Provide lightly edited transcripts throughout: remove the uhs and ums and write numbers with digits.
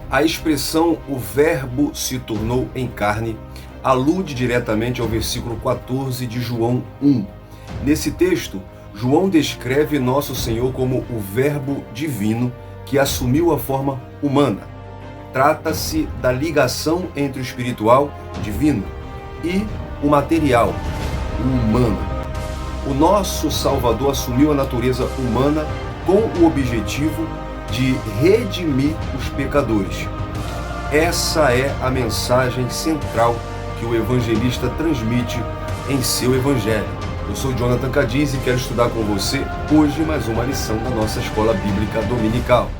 A expressão "o Verbo se tornou em carne" alude diretamente ao versículo 14 de João 1. Nesse texto, João descreve Nosso Senhor como o Verbo divino que assumiu a forma humana. Trata-se da ligação entre o espiritual, divino, e o material, o humano. O nosso Salvador assumiu a natureza humana com o objetivo de redimir os pecadores. Essa é a mensagem central que o evangelista transmite em seu evangelho. Eu sou Jonathan Cadiz e quero estudar com você hoje mais uma lição da nossa Escola Bíblica Dominical.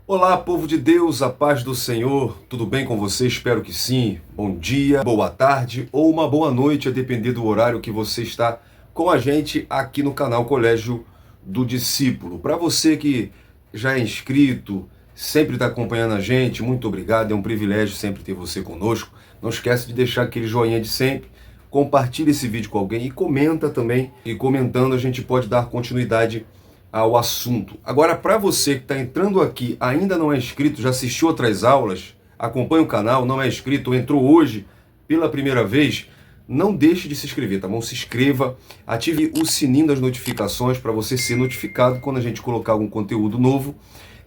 Olá, povo de Deus, a paz do Senhor, tudo bem com você? Espero que sim. Bom dia, boa tarde ou uma boa noite, a depender do horário que você está com a gente aqui no canal Colégio do Discípulo. Para você que já é inscrito, sempre está acompanhando a gente, muito obrigado, é um privilégio sempre ter você conosco. Não esquece de deixar aquele joinha de sempre, compartilhe esse vídeo com alguém e comenta também. E comentando a gente pode dar continuidade ao assunto. Agora, para você que está entrando aqui, ainda não é inscrito, já assistiu outras aulas, acompanha o canal, não é inscrito, ou entrou hoje pela primeira vez, não deixe de se inscrever, tá bom? Se inscreva, ative o sininho das notificações para você ser notificado quando a gente colocar algum conteúdo novo.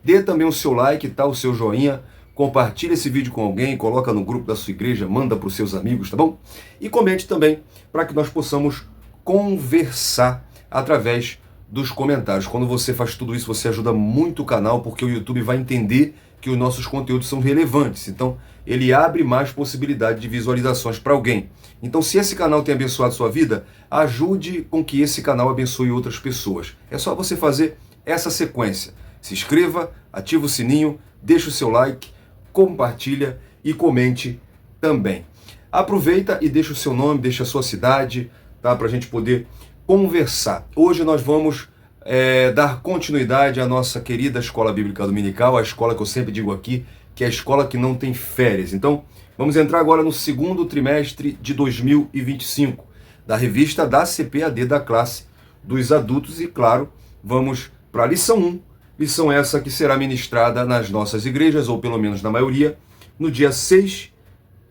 Dê também o seu like, tá? O seu joinha, compartilhe esse vídeo com alguém, coloca no grupo da sua igreja, manda para os seus amigos, tá bom? E comente também para que nós possamos conversar através dos comentários. Quando você faz tudo isso, você ajuda muito o canal, porque o YouTube vai entender que os nossos conteúdos são relevantes. Então, ele abre mais possibilidade de visualizações para alguém. Então, se esse canal tem abençoado sua vida, ajude com que esse canal abençoe outras pessoas. É só você fazer essa sequência. Se inscreva, ativa o sininho, deixa o seu like, compartilha e comente também. Aproveita e deixa o seu nome, deixa a sua cidade, tá? Para a gente poder conversar. Hoje nós vamos dar continuidade à nossa querida Escola Bíblica Dominical, a escola que eu sempre digo aqui, que é a escola que não tem férias. Então, vamos entrar agora no segundo trimestre de 2025, da revista da CPAD da classe dos adultos e, claro, vamos para a lição 1, lição essa que será ministrada nas nossas igrejas, ou pelo menos na maioria, no dia 6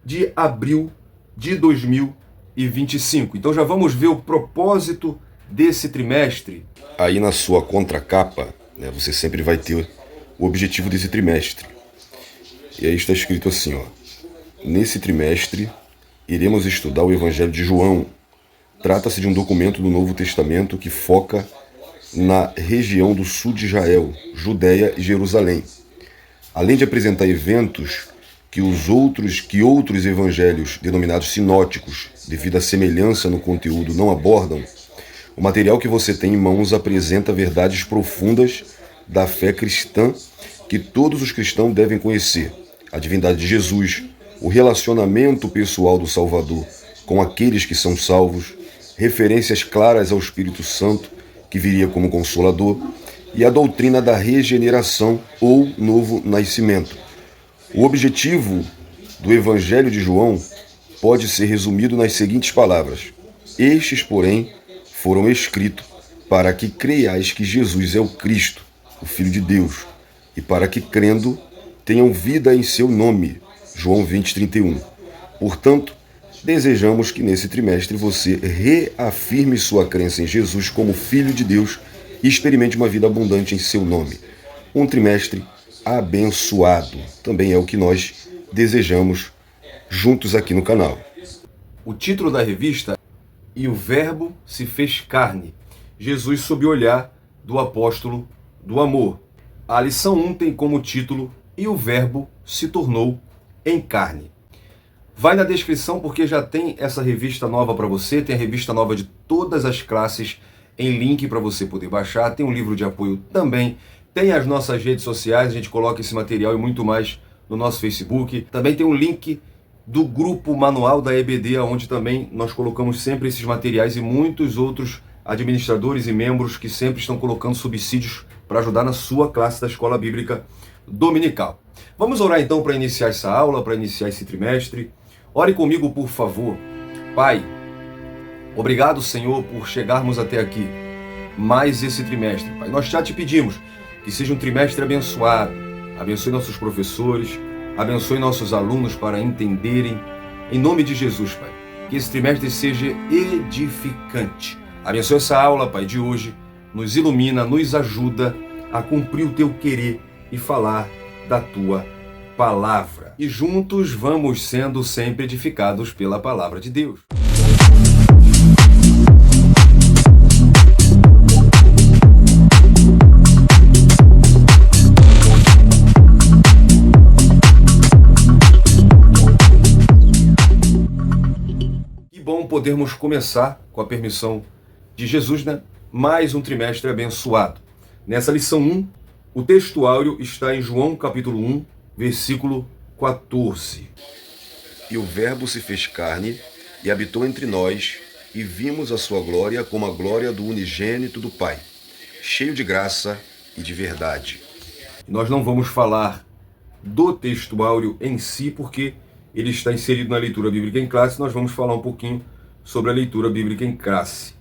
de abril de 2025. Então já vamos ver o propósito desse trimestre. Aí na sua contracapa, né, você sempre vai ter o objetivo desse trimestre. E aí está escrito assim, ó: nesse trimestre iremos estudar o Evangelho de João. Trata-se de um documento do Novo Testamento que foca na região do sul de Israel, Judéia e Jerusalém. Além de apresentar eventos que outros evangelhos denominados sinóticos, devido à semelhança no conteúdo, não abordam, o material que você tem em mãos apresenta verdades profundas da fé cristã que todos os cristãos devem conhecer: a divindade de Jesus, o relacionamento pessoal do Salvador com aqueles que são salvos, referências claras ao Espírito Santo, que viria como Consolador, e a doutrina da regeneração ou novo nascimento. O objetivo do Evangelho de João pode ser resumido nas seguintes palavras: estes, porém, foram escritos para que creiais que Jesus é o Cristo, o Filho de Deus, e para que, crendo, tenham vida em seu nome. João 20:31. Portanto, desejamos que nesse trimestre você reafirme sua crença em Jesus como Filho de Deus e experimente uma vida abundante em seu nome. Um trimestre abençoado. Também é o que nós desejamos juntos aqui no canal. O título da revista: E o Verbo se fez carne, Jesus sob o olhar do apóstolo do amor. A lição 1 tem como título: E o Verbo se tornou em carne. Vai na descrição porque já tem essa revista nova para você, tem a revista nova de todas as classes em link para você poder baixar, tem um livro de apoio também, tem as nossas redes sociais, a gente coloca esse material e muito mais no nosso Facebook. Também tem um link do grupo Manual da EBD, onde também nós colocamos sempre esses materiais e muitos outros administradores e membros que sempre estão colocando subsídios para ajudar na sua classe da Escola Bíblica Dominical. Vamos orar então para iniciar essa aula, para iniciar esse trimestre. Ore comigo, por favor. Pai, obrigado, Senhor, por chegarmos até aqui. Mais esse trimestre, Pai. Nós já te pedimos que seja um trimestre abençoado. Abençoe nossos professores, abençoe nossos alunos para entenderem. Em nome de Jesus, Pai, que esse trimestre seja edificante. Abençoe essa aula, Pai, de hoje. Nos ilumina, nos ajuda a cumprir o teu querer e falar da tua palavra. E juntos vamos sendo sempre edificados pela palavra de Deus. Que bom podermos começar, com a permissão de Jesus, mais um trimestre abençoado. Nessa lição 1, o texto áureo está em João capítulo 1, versículo 14. E o Verbo se fez carne e habitou entre nós, e vimos a sua glória como a glória do unigênito do Pai, cheio de graça e de verdade. Nós não vamos falar do texto áureo em si, porque ele está inserido na leitura bíblica em classe. Nós vamos falar um pouquinho sobre a leitura bíblica em classe.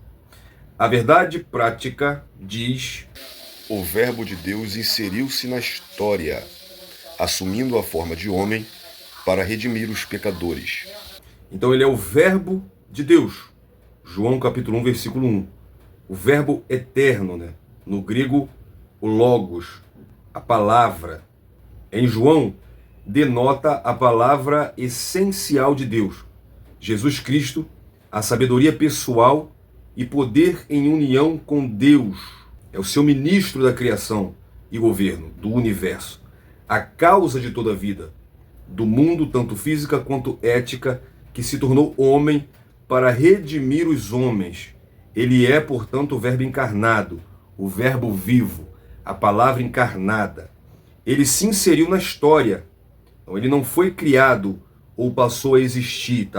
A verdade prática diz: o Verbo de Deus inseriu-se na história, assumindo a forma de homem para redimir os pecadores. Então ele é o Verbo de Deus. João capítulo 1, versículo 1. O Verbo eterno, No grego, o Logos, a palavra. Em João, denota a palavra essencial de Deus. Jesus Cristo, a sabedoria pessoal e poder em união com Deus. É o seu ministro da criação e governo do universo. A causa de toda a vida, do mundo, tanto física quanto ética, que se tornou homem para redimir os homens. Ele é, portanto, o Verbo encarnado, o Verbo vivo, a palavra encarnada. Ele se inseriu na história. Então, ele não foi criado ou passou a existir,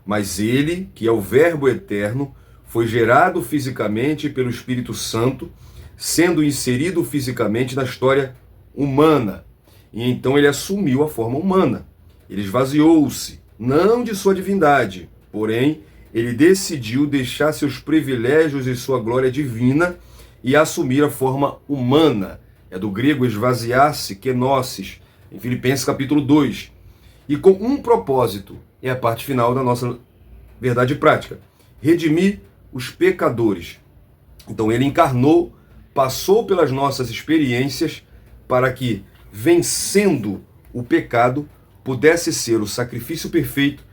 Mas ele, que é o Verbo eterno, foi gerado fisicamente pelo Espírito Santo, sendo inserido fisicamente na história humana. E então ele assumiu a forma humana. Ele esvaziou-se, não de sua divindade, porém, ele decidiu deixar seus privilégios e sua glória divina e assumir a forma humana. É do grego esvaziar-se, kenosis, em Filipenses capítulo 2. E com um propósito, é a parte final da nossa verdade prática: redimir os pecadores. Então ele encarnou, passou pelas nossas experiências para que, vencendo o pecado, pudesse ser o sacrifício perfeito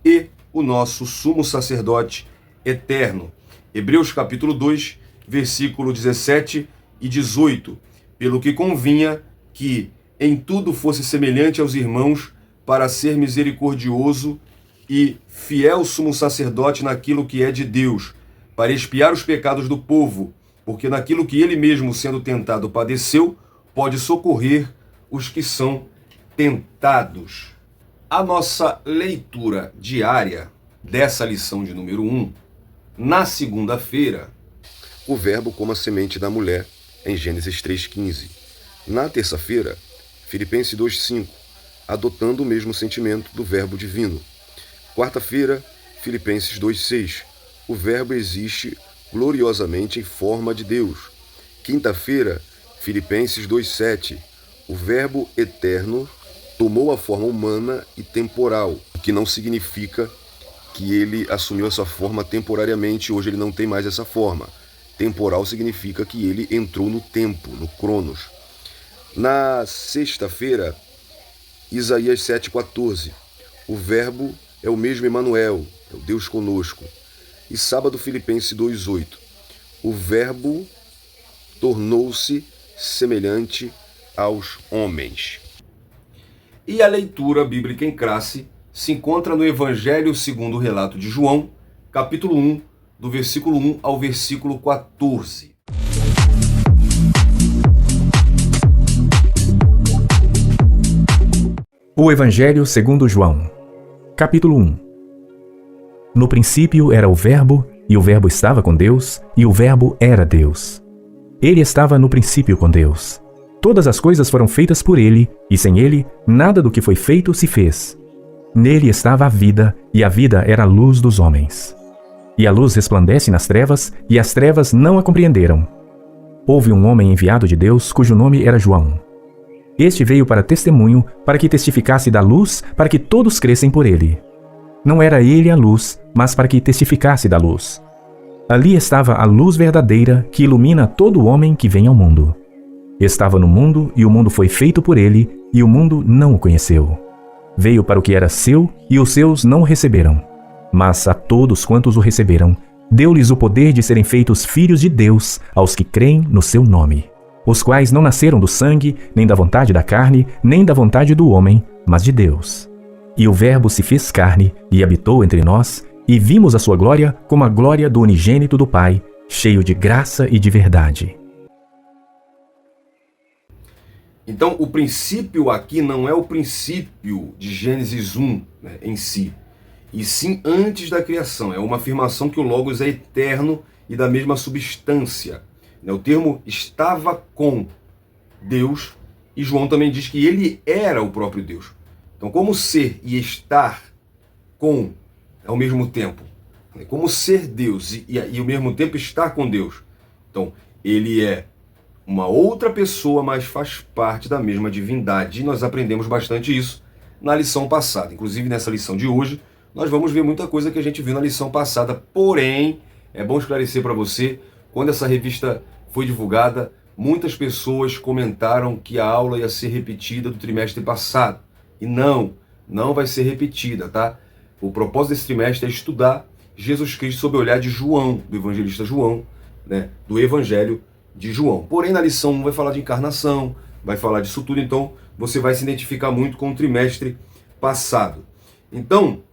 e o nosso sumo sacerdote eterno. Hebreus capítulo 2, versículo 17 e 18. Pelo que convinha que em tudo fosse semelhante aos irmãos, para ser misericordioso e fiel sumo sacerdote naquilo que é de Deus, para expiar os pecados do povo, porque naquilo que ele mesmo, sendo tentado, padeceu, pode socorrer os que são tentados. A nossa leitura diária dessa lição de número 1, na segunda-feira, o Verbo como a semente da mulher, em Gênesis 3,15. Na terça-feira, Filipenses 2,5, adotando o mesmo sentimento do Verbo divino. Quarta-feira, Filipenses 2,6, o Verbo existe gloriosamente em forma de Deus. Quinta-feira, Filipenses 2,7, o Verbo eterno tomou a forma humana e temporal, o que não significa que ele assumiu essa forma temporariamente, hoje ele não tem mais essa forma. Temporal significa que ele entrou no tempo, no cronos. Na sexta-feira, Isaías 7,14, o Verbo é o mesmo Emanuel, é o Deus conosco. E sábado, Filipenses 2,8, o Verbo tornou-se semelhante aos homens. E a leitura bíblica em classe se encontra no Evangelho segundo o relato de João, capítulo 1, do versículo 1 ao versículo 14. O Evangelho segundo João, capítulo 1. No princípio era o Verbo, e o Verbo estava com Deus, e o Verbo era Deus. Ele estava no princípio com Deus. Todas as coisas foram feitas por ele, e sem ele, nada do que foi feito se fez. Nele estava a vida, e a vida era a luz dos homens. E a luz resplandece nas trevas, e as trevas não a compreenderam. Houve um homem enviado de Deus, cujo nome era João. Este veio para testemunho, para que testificasse da luz, para que todos crescem por ele. Não era ele a luz, mas para que testificasse da luz. Ali estava a luz verdadeira, que ilumina todo homem que vem ao mundo. Estava no mundo, e o mundo foi feito por ele, e o mundo não o conheceu. Veio para o que era seu, e os seus não o receberam. Mas a todos quantos o receberam, deu-lhes o poder de serem feitos filhos de Deus, aos que creem no seu nome, os quais não nasceram do sangue, nem da vontade da carne, nem da vontade do homem, mas de Deus. E o Verbo se fez carne, e habitou entre nós, e vimos a sua glória como a glória do unigênito do Pai, cheio de graça e de verdade. Então, o princípio aqui não é o princípio de Gênesis 1, né, em si, e sim antes da criação. É uma afirmação que o Logos é eterno e da mesma substância. O termo estava com Deus, e João também diz que ele era o próprio Deus. Então, como ser e estar com ao mesmo tempo? Como ser Deus e ao mesmo tempo estar com Deus? Então, ele é uma outra pessoa, mas faz parte da mesma divindade. E nós aprendemos bastante isso na lição passada. Inclusive, nessa lição de hoje, nós vamos ver muita coisa que a gente viu na lição passada. Porém, é bom esclarecer para você, quando essa revista foi divulgada, muitas pessoas comentaram que a aula ia ser repetida do trimestre passado. E não vai ser repetida, tá? O propósito desse trimestre é estudar Jesus Cristo sob o olhar de João, do evangelista João, né? Do Evangelho de João. Porém, na lição 1 vai falar de encarnação, vai falar disso tudo, então você vai se identificar muito com o trimestre passado. Então,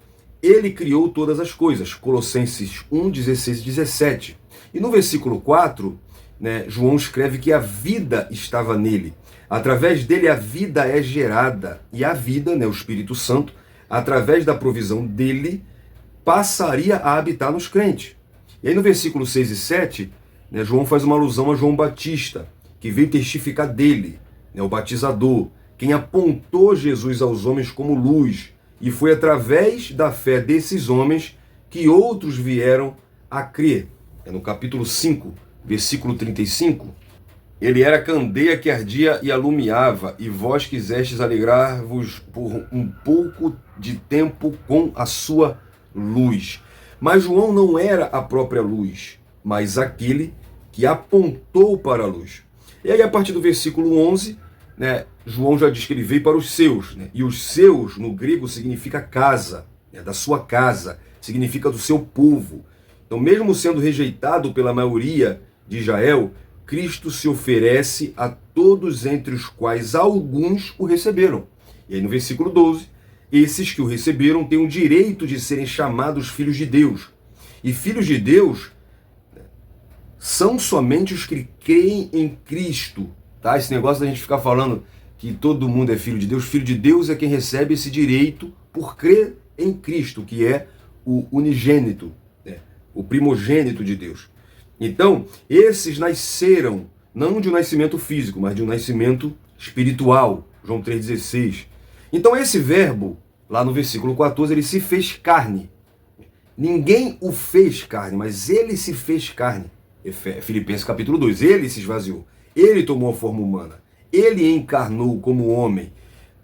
ele criou todas as coisas, Colossenses 1, 16 e 17. E no versículo 4, né, João escreve que a vida estava nele. Através dele a vida é gerada, e a vida, né, o Espírito Santo, através da provisão dele, passaria a habitar nos crentes. E aí no versículo 6 e 7, né, João faz uma alusão a João Batista, que veio testificar dele, né, o batizador, quem apontou Jesus aos homens como luz, e foi através da fé desses homens que outros vieram a crer. É no capítulo 5, versículo 35, ele era candeia que ardia e alumiava, e vós quisestes alegrar-vos por um pouco de tempo com a sua luz. Mas João não era a própria luz, mas aquele que apontou para a luz. E aí, a partir do versículo 11, né, João já diz que ele veio para os seus, né, e os seus, no grego, significa casa, né, da sua casa, significa do seu povo. Então, mesmo sendo rejeitado pela maioria de Israel, Cristo se oferece a todos, entre os quais alguns o receberam. E aí no versículo 12, esses que o receberam têm o direito de serem chamados filhos de Deus. E filhos de Deus são somente os que creem em Cristo. Tá? Esse negócio da gente ficar falando que todo mundo é filho de Deus é quem recebe esse direito por crer em Cristo, que é o unigênito, né? O primogênito de Deus. Então, esses nasceram, não de um nascimento físico, mas de um nascimento espiritual. João 3,16. Então, esse verbo, lá no versículo 14, ele se fez carne. Ninguém o fez carne, mas ele se fez carne. Filipenses capítulo 2. Ele se esvaziou. Ele tomou a forma humana. Ele encarnou como homem,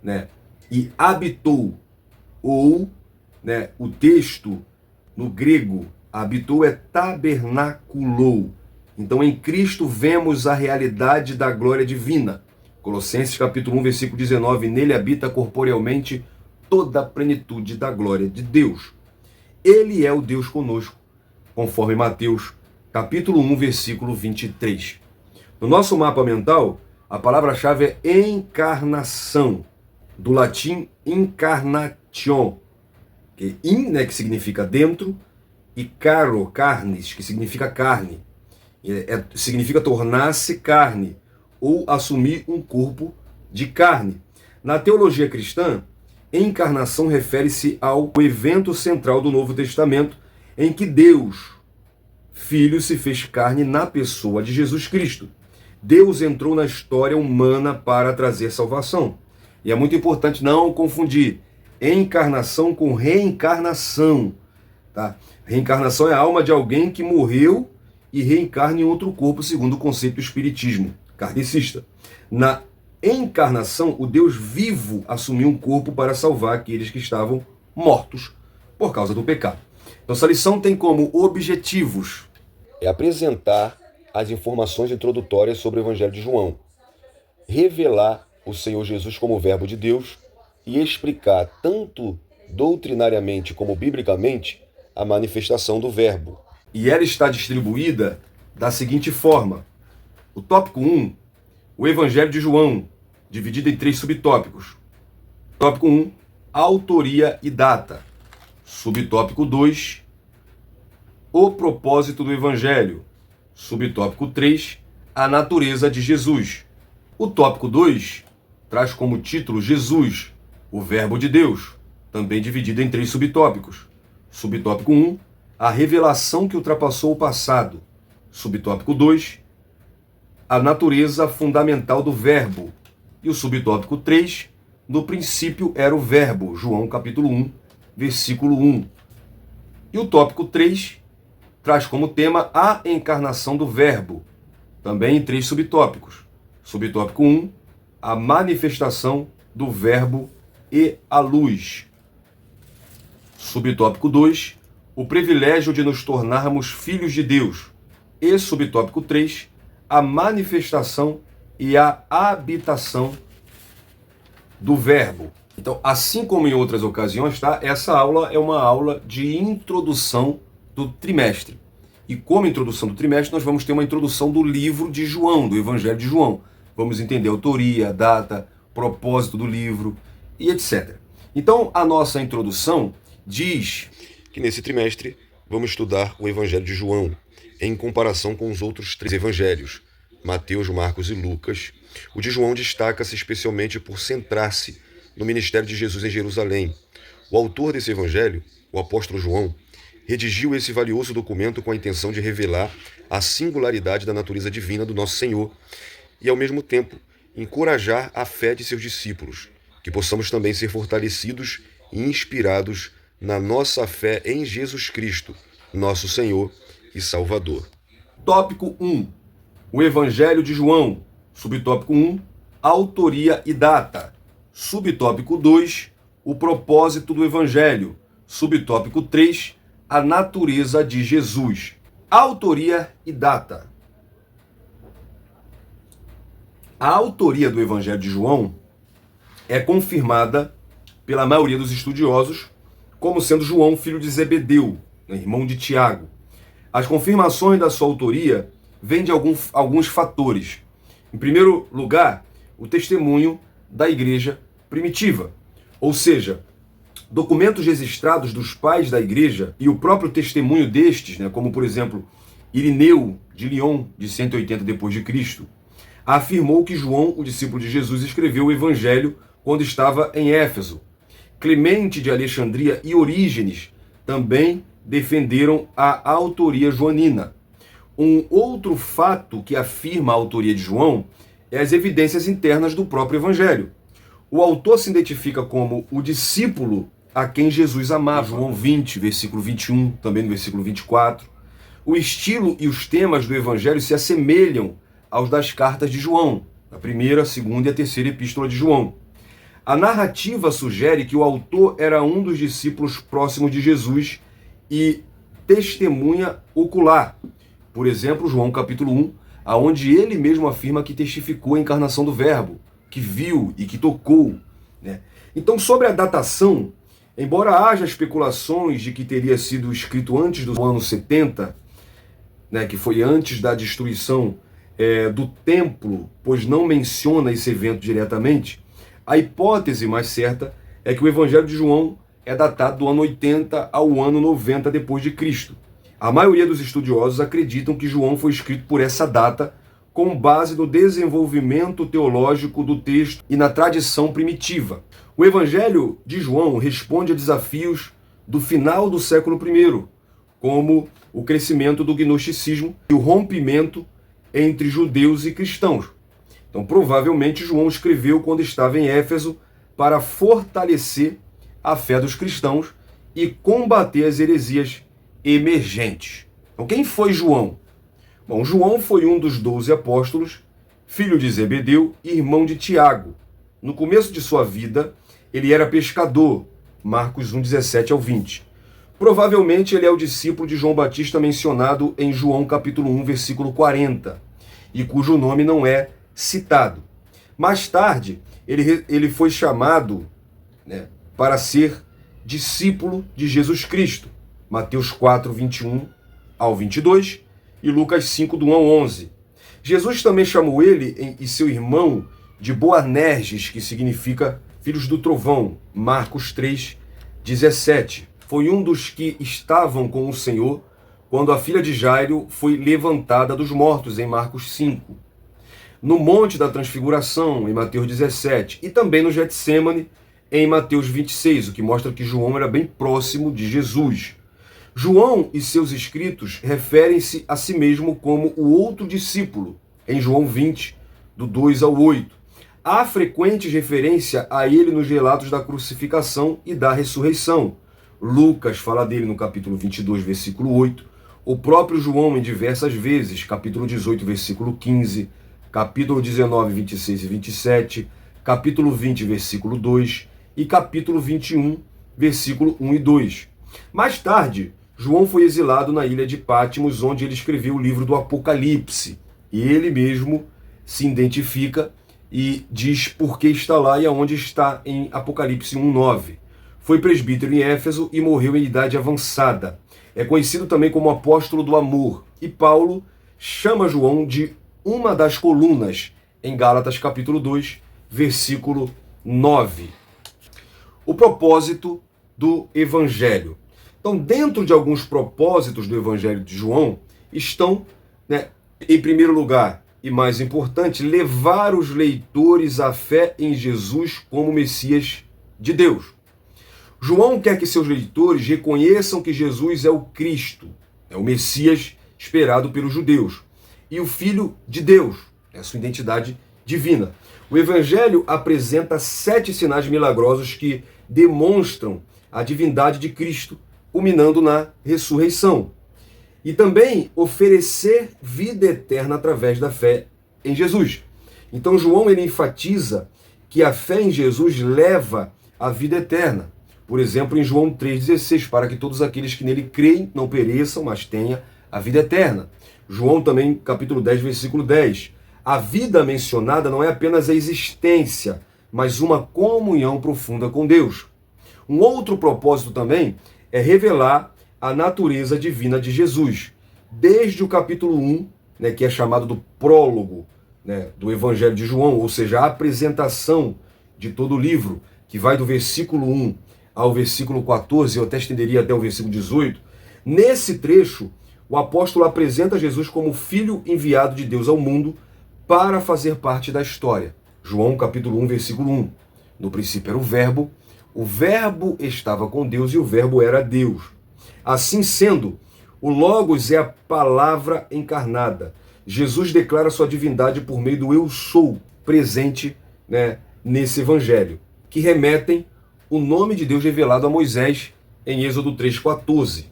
né? E habitou. Ou, né, o texto no grego, habitou é tabernaculou. Então, em Cristo vemos a realidade da glória divina. Colossenses capítulo 1, versículo 19. Nele habita corporealmente toda a plenitude da glória de Deus. Ele é o Deus conosco, conforme Mateus capítulo 1, versículo 23. No nosso mapa mental, a palavra-chave é encarnação, do latim incarnation, que in, né, que significa dentro, e caro, carnes, que significa carne. Significa tornar-se carne, ou assumir um corpo de carne. Na teologia cristã, encarnação refere-se ao evento central do Novo Testamento, em que Deus, Filho, se fez carne na pessoa de Jesus Cristo. Deus entrou na história humana para trazer salvação. E é muito importante não confundir encarnação com reencarnação. Tá? Reencarnação é a alma de alguém que morreu e reencarna em outro corpo, segundo o conceito do espiritismo kardecista. Na encarnação, o Deus vivo assumiu um corpo para salvar aqueles que estavam mortos por causa do pecado. Então, essa lição tem como objetivos apresentar as informações introdutórias sobre o Evangelho de João, revelar o Senhor Jesus como Verbo de Deus e explicar, tanto doutrinariamente como biblicamente, a manifestação do Verbo. E ela está distribuída da seguinte forma. O tópico 1, o Evangelho de João, dividido em 3 subtópicos. Tópico 1, autoria e data. Subtópico 2, o propósito do Evangelho. Subtópico 3, a natureza de Jesus. O tópico 2 traz como título Jesus, o Verbo de Deus, também dividido em 3 subtópicos. Subtópico 1, a revelação que ultrapassou o passado. Subtópico 2, a natureza fundamental do Verbo. E o subtópico 3, no princípio era o Verbo, João capítulo 1, versículo 1. E o tópico 3 traz como tema a encarnação do Verbo, também em 3 subtópicos. Subtópico 1, a manifestação do Verbo e a luz. Subtópico 2, o privilégio de nos tornarmos filhos de Deus. E subtópico 3, a manifestação e a habitação do Verbo. Então, assim como em outras ocasiões, tá? Essa aula é uma aula de introdução do trimestre. E como introdução do trimestre, nós vamos ter uma introdução do livro de João, do Evangelho de João. Vamos entender a autoria, a data, propósito do livro e etc. Então, a nossa introdução diz que nesse trimestre vamos estudar o Evangelho de João, em comparação com os outros 3 evangelhos, Mateus, Marcos e Lucas. O de João destaca-se especialmente por centrar-se no ministério de Jesus em Jerusalém. O autor desse evangelho, o apóstolo João, redigiu esse valioso documento com a intenção de revelar a singularidade da natureza divina do nosso Senhor e, ao mesmo tempo, encorajar a fé de seus discípulos, que possamos também ser fortalecidos e inspirados na nossa fé em Jesus Cristo, nosso Senhor e Salvador. Tópico 1, o Evangelho de João. Subtópico 1, autoria e data. Subtópico 2, o propósito do Evangelho. Subtópico 3, a natureza de Jesus. Autoria e data. A autoria do Evangelho de João é confirmada pela maioria dos estudiosos como sendo João, filho de Zebedeu, irmão de Tiago. As confirmações da sua autoria vêm de alguns fatores. Em primeiro lugar, o testemunho da igreja primitiva, ou seja, documentos registrados dos pais da igreja e o próprio testemunho destes, como por exemplo, Irineu de Lyon, de 180 d.C., afirmou que João, o discípulo de Jesus, escreveu o evangelho quando estava em Éfeso. Clemente de Alexandria e Orígenes também defenderam a autoria joanina. Um outro fato que afirma a autoria de João é as evidências internas do próprio evangelho. O autor se identifica como o discípulo a quem Jesus amava, João 20, versículo 21, também no versículo 24. O estilo e os temas do evangelho se assemelham aos das cartas de João, a primeira, a segunda e a terceira epístola de João. A narrativa sugere que o autor era um dos discípulos próximos de Jesus e testemunha ocular. Por exemplo, João capítulo 1, aonde ele mesmo afirma que testificou a encarnação do Verbo, que viu e que tocou. Então, sobre a datação, embora haja especulações de que teria sido escrito antes do ano 70, que foi antes da destruição do templo, pois não menciona esse evento diretamente, a hipótese mais certa é que o Evangelho de João é datado do ano 80 ao ano 90 depois de Cristo. A maioria dos estudiosos acreditam que João foi escrito por essa data com base no desenvolvimento teológico do texto e na tradição primitiva. O Evangelho de João responde a desafios do final do século I, como o crescimento do gnosticismo e o rompimento entre judeus e cristãos. Então, provavelmente, João escreveu quando estava em Éfeso para fortalecer a fé dos cristãos e combater as heresias emergentes. Então, quem foi João? Bom, João foi um dos 12 apóstolos, filho de Zebedeu e irmão de Tiago. No começo de sua vida, ele era pescador, Marcos 1, 17 ao 20. Provavelmente ele é o discípulo de João Batista mencionado em João capítulo 1, versículo 40, e cujo nome não é citado. Mais tarde, ele foi chamado, para ser discípulo de Jesus Cristo, Mateus 4, 21 ao 22 e Lucas 5, do 1 ao 11. Jesus também chamou ele e seu irmão de Boanerges, que significa filhos do trovão, Marcos 3, 17. Foi um dos que estavam com o Senhor quando a filha de Jairo foi levantada dos mortos, em Marcos 5. No Monte da Transfiguração, em Mateus 17, e também no Getsêmani, em Mateus 26, o que mostra que João era bem próximo de Jesus. João e seus escritos referem-se a si mesmo como o outro discípulo, em João 20, do 2 ao 8. Há frequente referência a ele nos relatos da crucificação e da ressurreição. Lucas fala dele no capítulo 22, versículo 8. O próprio João em diversas vezes, capítulo 18, versículo 15, capítulo 19, 26 e 27, capítulo 20, versículo 2 e capítulo 21, versículo 1 e 2. Mais tarde, João foi exilado na ilha de Patmos, onde ele escreveu o livro do Apocalipse. E ele mesmo se identifica e diz por que está lá e aonde está em Apocalipse 1:9. Foi presbítero em Éfeso e morreu em idade avançada. É conhecido também como apóstolo do amor. E Paulo chama João de uma das colunas, em Gálatas capítulo 2, versículo 9. O propósito do Evangelho. Então, dentro de alguns propósitos do Evangelho de João, estão, em primeiro lugar, e mais importante, levar os leitores à fé em Jesus como Messias de Deus. João quer que seus leitores reconheçam que Jesus é o Cristo, é o Messias esperado pelos judeus, e o Filho de Deus, é a sua identidade divina. O Evangelho apresenta 7 sinais milagrosos que demonstram a divindade de Cristo, culminando na ressurreição. E também oferecer vida eterna através da fé em Jesus. Então João ele enfatiza que a fé em Jesus leva à vida eterna. Por exemplo, em João 3,16, para que todos aqueles que nele creem não pereçam, mas tenham a vida eterna. João também, capítulo 10, versículo 10. A vida mencionada não é apenas a existência, mas uma comunhão profunda com Deus. Um outro propósito também é revelar a natureza divina de Jesus. Desde o capítulo 1, que é chamado do prólogo do Evangelho de João, ou seja, a apresentação de todo o livro, que vai do versículo 1 ao versículo 14, eu até estenderia até o versículo 18, nesse trecho, o apóstolo apresenta Jesus como filho enviado de Deus ao mundo para fazer parte da história. João capítulo 1, versículo 1. No princípio era o verbo estava com Deus e o verbo era Deus. Assim sendo, o Logos é a palavra encarnada. Jesus declara sua divindade por meio do eu sou, presente nesse evangelho, que remetem o nome de Deus revelado a Moisés em Êxodo 3,14.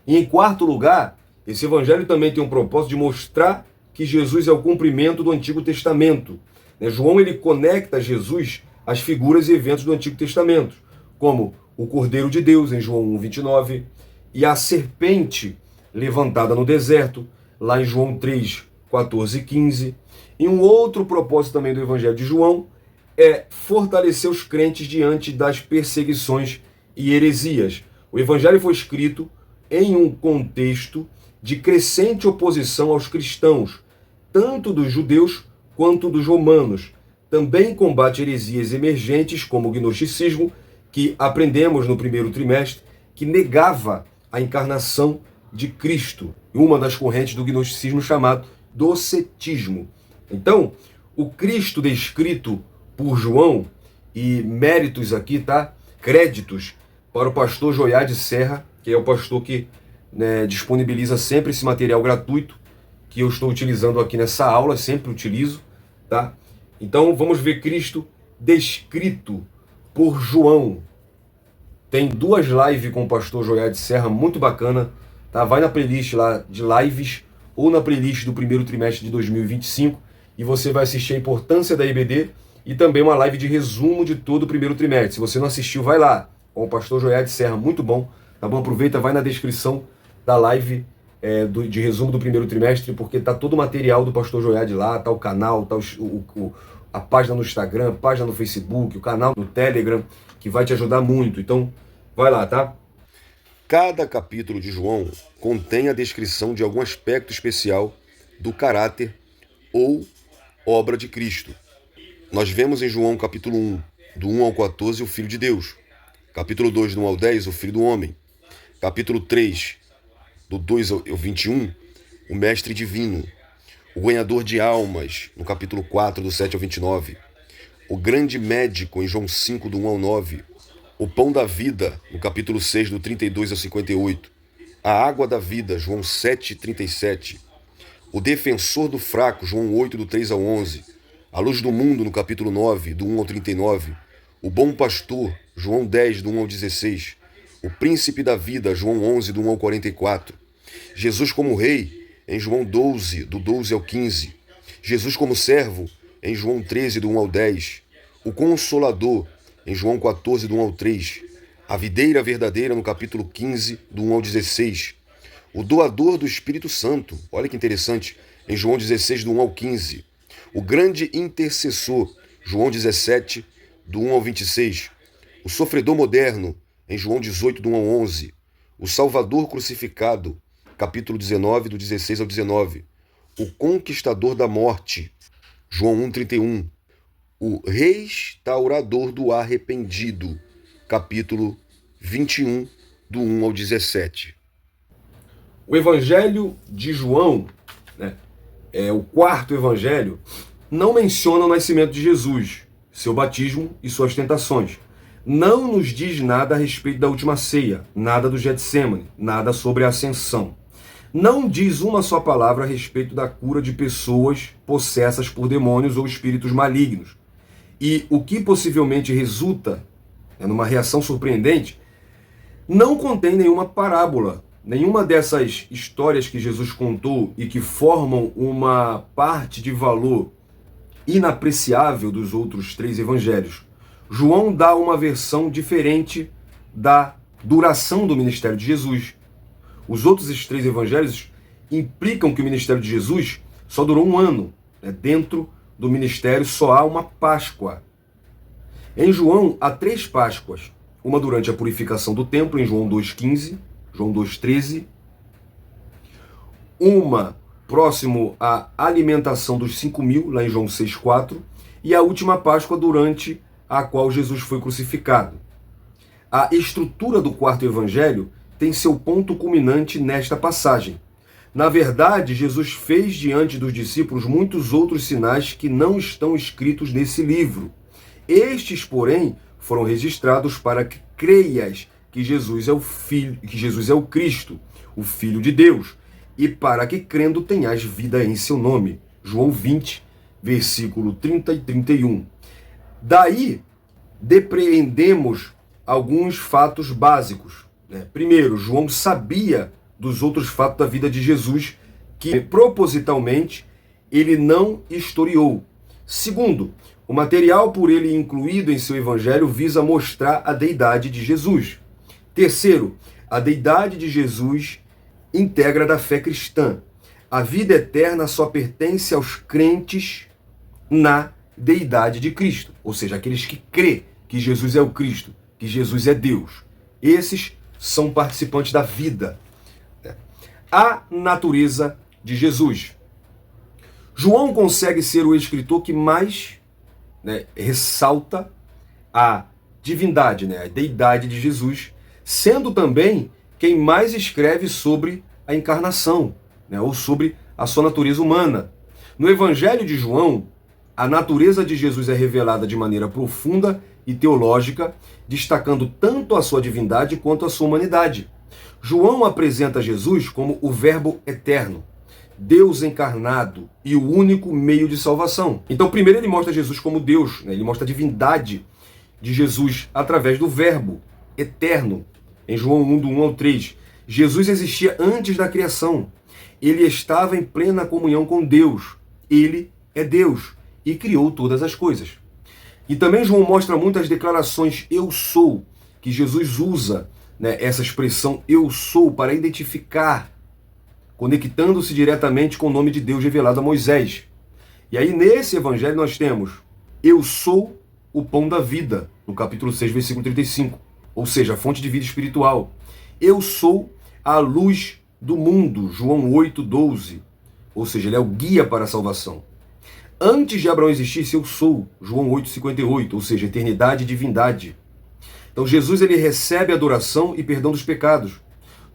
E em quarto lugar, esse evangelho também tem um propósito de mostrar que Jesus é o cumprimento do Antigo Testamento. João ele conecta Jesus às figuras e eventos do Antigo Testamento, como o Cordeiro de Deus, em João 1,29, e a serpente levantada no deserto, lá em João 3, 14 e 15. E um outro propósito também do Evangelho de João é fortalecer os crentes diante das perseguições e heresias. O Evangelho foi escrito em um contexto de crescente oposição aos cristãos, tanto dos judeus quanto dos romanos. Também combate heresias emergentes, como o gnosticismo, que aprendemos no primeiro trimestre, que negava a encarnação de Cristo, uma das correntes do gnosticismo chamado docetismo. Então, o Cristo descrito por João, e méritos aqui, créditos para o pastor Joiade Serra, que é o pastor que disponibiliza sempre esse material gratuito, que eu estou utilizando aqui nessa aula, sempre utilizo, Então, vamos ver Cristo descrito por João. Tem 2 lives com o pastor Joiade Serra, muito bacana, tá? Vai na playlist lá de lives ou na playlist do primeiro trimestre de 2025 e você vai assistir a importância da EBD e também uma live de resumo de todo o primeiro trimestre. Se você não assistiu, vai lá, com o pastor Joiade Serra, muito bom, tá bom? Aproveita, vai na descrição da live de resumo do primeiro trimestre, porque tá todo o material do pastor Joiade lá, tá o canal, tá a página no Instagram, a página no Facebook, o canal no Telegram, que vai te ajudar muito. Então, vai lá, tá? Cada capítulo de João contém a descrição de algum aspecto especial do caráter ou obra de Cristo. Nós vemos em João capítulo 1, do 1 ao 14, o Filho de Deus. Capítulo 2, do 1 ao 10, o Filho do Homem. Capítulo 3, do 2 ao 21, o Mestre Divino. O Ganhador de Almas, no capítulo 4, do 7 ao 29. O Grande Médico, em João 5, do 1 ao 9. O Pão da Vida, no capítulo 6, do 32 ao 58. A Água da Vida, João 7, 37. O Defensor do Fraco, João 8, do 3 ao 11. A Luz do Mundo, no capítulo 9, do 1 ao 39. O Bom Pastor, João 10, do 1 ao 16. O Príncipe da Vida, João 11, do 1 ao 44. Jesus como Rei, em João 12, do 12 ao 15. Jesus como Servo, em João 13, do 1 ao 10. O Consolador, em João 14, do 1 ao 3. A Videira Verdadeira, no capítulo 15, do 1 ao 16. O Doador do Espírito Santo, olha que interessante, em João 16, do 1 ao 15. O Grande Intercessor, João 17, do 1 ao 26. O Sofredor Moderno, em João 18, do 1 ao 11. O Salvador Crucificado, capítulo 19, do 16 ao 19. O Conquistador da Morte, João 1, 31. O Restaurador do Arrependido, capítulo 21, do 1 ao 17. O Evangelho de João, né, o quarto evangelho, não menciona o nascimento de Jesus, seu batismo e suas tentações. Não nos diz nada a respeito da última ceia, nada do Getsêmani, nada sobre a ascensão. Não diz uma só palavra a respeito da cura de pessoas possessas por demônios ou espíritos malignos. E o que possivelmente resulta numa reação surpreendente, não contém nenhuma parábola, nenhuma dessas histórias que Jesus contou e que formam uma parte de valor inapreciável dos outros 3 evangelhos. João dá uma versão diferente da duração do ministério de Jesus. Os outros 3 evangelhos implicam que o ministério de Jesus só durou 1 ano. Dentro do ministério só há uma Páscoa. Em João há 3 Páscoas. Uma durante a purificação do templo, em João 2,15, João 2,13. Uma próximo à alimentação dos 5.000, lá em João 6,4. E a última Páscoa durante a qual Jesus foi crucificado. A estrutura do quarto evangelho tem seu ponto culminante nesta passagem. Na verdade, Jesus fez diante dos discípulos muitos outros sinais que não estão escritos nesse livro. Estes, porém, foram registrados para que creias que Jesus é o Filho, que Jesus é o Cristo, o Filho de Deus, e para que crendo tenhas vida em seu nome. João 20, versículo 30 e 31. Daí, depreendemos alguns fatos básicos. Primeiro, João sabia dos outros fatos da vida de Jesus que, propositalmente, ele não historiou. Segundo, o material por ele incluído em seu evangelho visa mostrar a deidade de Jesus. Terceiro, a deidade de Jesus integra da fé cristã. A vida eterna só pertence aos crentes na deidade de Cristo, ou seja, aqueles que crê que Jesus é o Cristo, que Jesus é Deus. Esses são participantes da vida. A natureza de Jesus. João consegue ser o escritor que mais ressalta a divindade, a deidade de Jesus, sendo também quem mais escreve sobre a encarnação, ou sobre a sua natureza humana. No Evangelho de João, a natureza de Jesus é revelada de maneira profunda e teológica, destacando tanto a sua divindade quanto a sua humanidade. João apresenta Jesus como o Verbo eterno, Deus encarnado e o único meio de salvação. Então, primeiro ele mostra Jesus como Deus, ele mostra a divindade de Jesus através do Verbo, eterno. Em João 1, do 1 ao 3, Jesus existia antes da criação. Ele estava em plena comunhão com Deus. Ele é Deus e criou todas as coisas. E também João mostra muitas declarações eu sou, que Jesus usa, né, essa expressão eu sou para identificar, conectando-se diretamente com o nome de Deus revelado a Moisés. E aí nesse evangelho nós temos eu sou o pão da vida, no capítulo 6, versículo 35, ou seja, a fonte de vida espiritual. Eu sou a luz do mundo, João 8, 12, ou seja, ele é o guia para a salvação. Antes de Abraão existisse, eu sou, João 8, 58, ou seja, eternidade e divindade. Então Jesus ele recebe adoração e perdão dos pecados.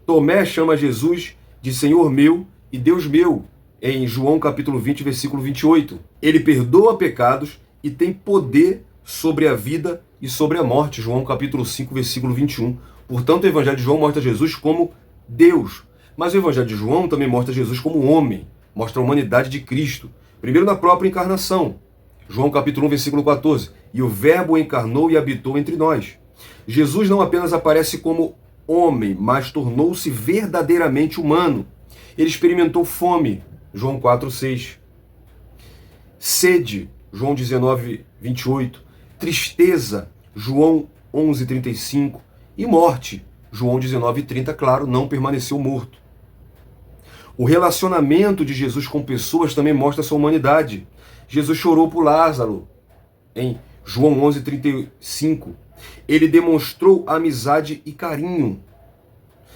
Tomé chama Jesus de Senhor meu e Deus meu, em João capítulo 20, versículo 28. Ele perdoa pecados e tem poder sobre a vida e sobre a morte, João capítulo 5, versículo 21. Portanto, o Evangelho de João mostra Jesus como Deus. Mas o Evangelho de João também mostra Jesus como homem, mostra a humanidade de Cristo. Primeiro na própria encarnação, João capítulo 1, versículo 14. E o Verbo encarnou e habitou entre nós. Jesus não apenas aparece como homem, mas tornou-se verdadeiramente humano. Ele experimentou fome, João 4, 6. Sede, João 19, 28. Tristeza, João 11, 35. E morte, João 19, 30, claro, não permaneceu morto. O relacionamento de Jesus com pessoas também mostra sua humanidade. Jesus chorou por Lázaro, em João 11, 35. Ele demonstrou amizade e carinho.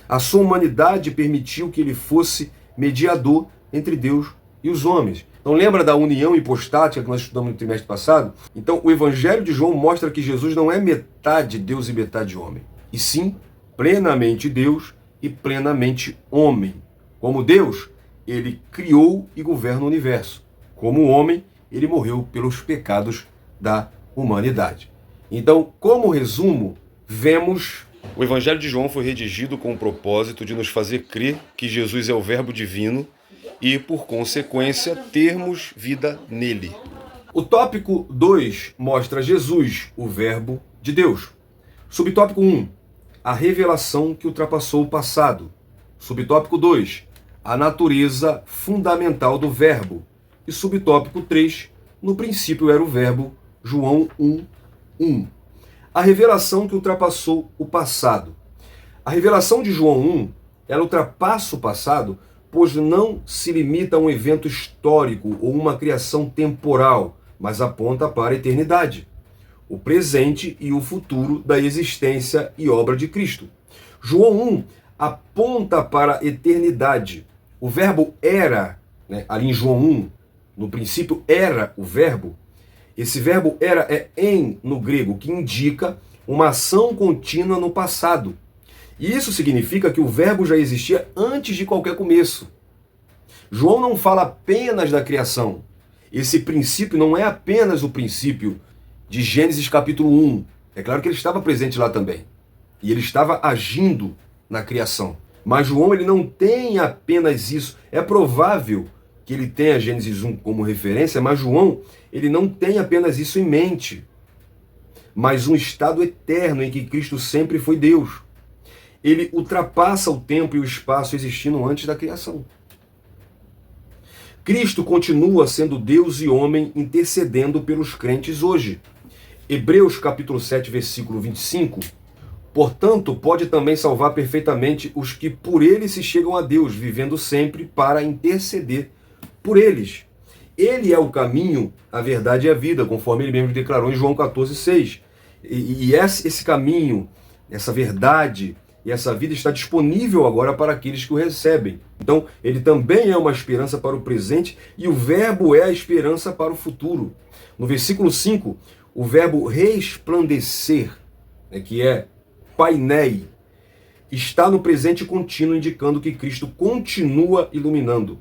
A sua humanidade permitiu que ele fosse mediador entre Deus e os homens. Então lembra da união hipostática que nós estudamos no trimestre passado? Então o Evangelho de João mostra que Jesus não é metade Deus e metade homem, e sim plenamente Deus e plenamente homem. Como Deus, ele criou e governa o universo. Como homem, ele morreu pelos pecados da humanidade. Então, como resumo, vemos... O Evangelho de João foi redigido com o propósito de nos fazer crer que Jesus é o Verbo divino e, por consequência, termos vida nele. O tópico 2 mostra Jesus, o Verbo de Deus. Subtópico 1, a revelação que ultrapassou o passado. Subtópico 2, a natureza fundamental do Verbo. E subtópico 3, no princípio era o Verbo, João 1, 1. A revelação que ultrapassou o passado. A revelação de João 1, ela ultrapassa o passado, pois não se limita a um evento histórico ou uma criação temporal, mas aponta para a eternidade, o presente e o futuro da existência e obra de Cristo. João 1 aponta para a eternidade. O verbo era, né, ali em João 1, no princípio era o verbo. Esse verbo era é em no grego, que indica uma ação contínua no passado. E isso significa que o verbo já existia antes de qualquer começo. João não fala apenas da criação. Esse princípio não é apenas o princípio de Gênesis capítulo 1. É claro que ele estava presente lá também. E ele estava agindo na criação. Mas João ele não tem apenas isso. É provável que ele tenha Gênesis 1 como referência, mas João ele não tem apenas isso em mente, mas um estado eterno em que Cristo sempre foi Deus. Ele ultrapassa o tempo e o espaço existindo antes da criação. Cristo continua sendo Deus e homem intercedendo pelos crentes hoje. Hebreus capítulo 7, versículo 25. Portanto, pode também salvar perfeitamente os que por ele se chegam a Deus, vivendo sempre para interceder por eles. Ele é o caminho, a verdade e a vida, conforme ele mesmo declarou em João 14, 6. E esse caminho, essa verdade e essa vida está disponível agora para aqueles que o recebem. Então, ele também é uma esperança para o presente e o verbo é a esperança para o futuro. No versículo 5, o verbo resplandecer, que é painei, está no presente contínuo, indicando que Cristo continua iluminando.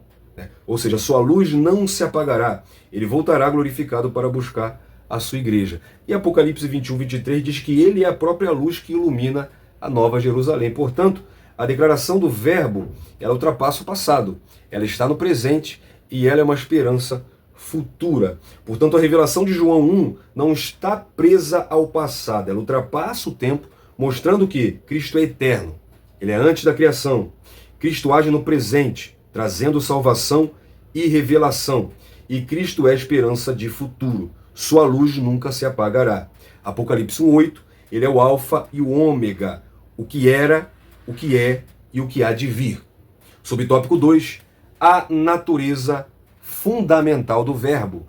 Ou seja, sua luz não se apagará. Ele voltará glorificado para buscar a sua igreja. E Apocalipse 21, 23 diz que ele é a própria luz que ilumina a Nova Jerusalém. Portanto, a declaração do verbo, ela ultrapassa o passado. Ela está no presente e ela é uma esperança futura. Portanto, a revelação de João 1 não está presa ao passado. Ela ultrapassa o tempo, mostrando que Cristo é eterno, ele é antes da criação. Cristo age no presente, trazendo salvação e revelação. E Cristo é a esperança de futuro. Sua luz nunca se apagará. Apocalipse 1:8, ele é o alfa e o ômega, o que era, o que é e o que há de vir. Subtópico 2, a natureza fundamental do verbo.